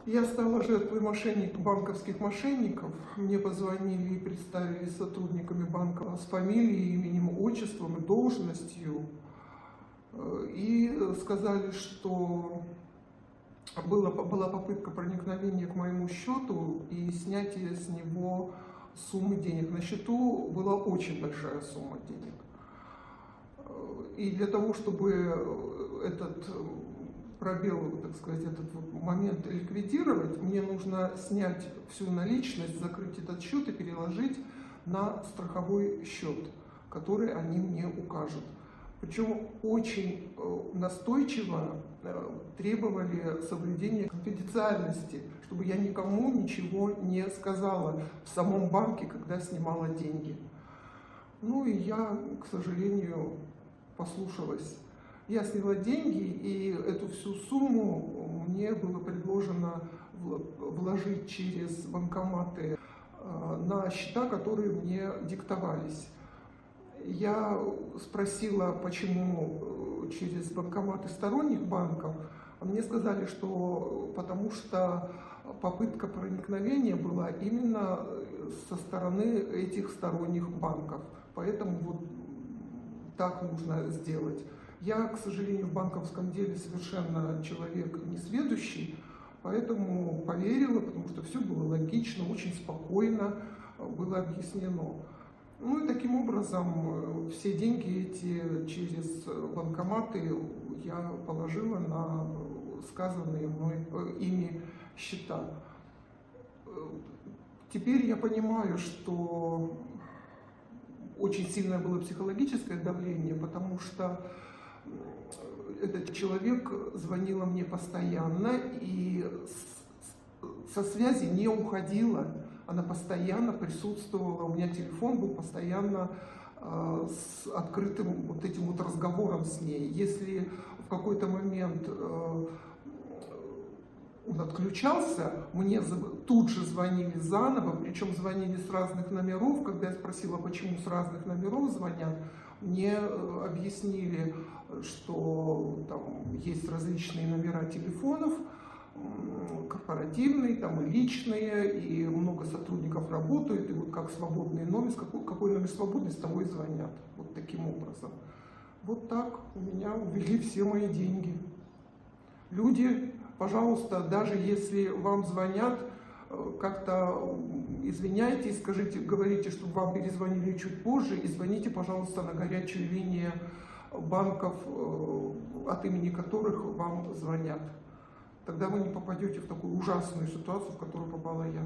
Я стала жертвой банковских мошенников. Мне позвонили и представились сотрудниками банка с фамилией, именем, отчеством и должностью. И сказали, что была попытка проникновения к моему счету и снятия с него суммы денег. На счету была очень большая сумма денег. И для того, чтобы этот пробел, так сказать, этот момент ликвидировать, мне нужно снять всю наличность, закрыть этот счет и переложить на страховой счет, который они мне укажут. Причем очень настойчиво требовали соблюдения конфиденциальности, чтобы я никому ничего не сказала в самом банке, когда снимала деньги. Ну и я, к сожалению, послушалась. Я сняла деньги, и эту всю сумму мне было предложено вложить через банкоматы на счета, которые мне диктовались. Я спросила, почему через банкоматы сторонних банков, а мне сказали, что потому что попытка проникновения была именно со стороны этих сторонних банков, поэтому вот так нужно сделать. Я, к сожалению, в банковском деле совершенно человек несведущий, поэтому поверила, потому что все было логично, очень спокойно было объяснено. Ну и таким образом все деньги эти через банкоматы я положила на сказанные ими счета. Теперь я понимаю, что очень сильное было психологическое давление, потому что этот человек звонила мне постоянно и со связи не уходила. Она постоянно присутствовала, у меня телефон был постоянно с открытым вот этим вот разговором с ней. Если в какой-то момент он отключался, мне тут же звонили заново, причем звонили с разных номеров. Когда я спросила, почему с разных номеров звонят, мне объяснили, что там есть различные номера телефонов, корпоративные, там и личные, и много сотрудников работают, и вот как свободный номер, какой номер свободный, с того и звонят. Вот таким образом. Вот так у меня увели все мои деньги. Люди, пожалуйста, даже если вам звонят, как-то извиняйтесь, скажите, говорите, чтобы вам перезвонили чуть позже, и звоните, пожалуйста, на горячую линию банков, от имени которых вам звонят. Тогда вы не попадете в такую ужасную ситуацию, в которую попала я.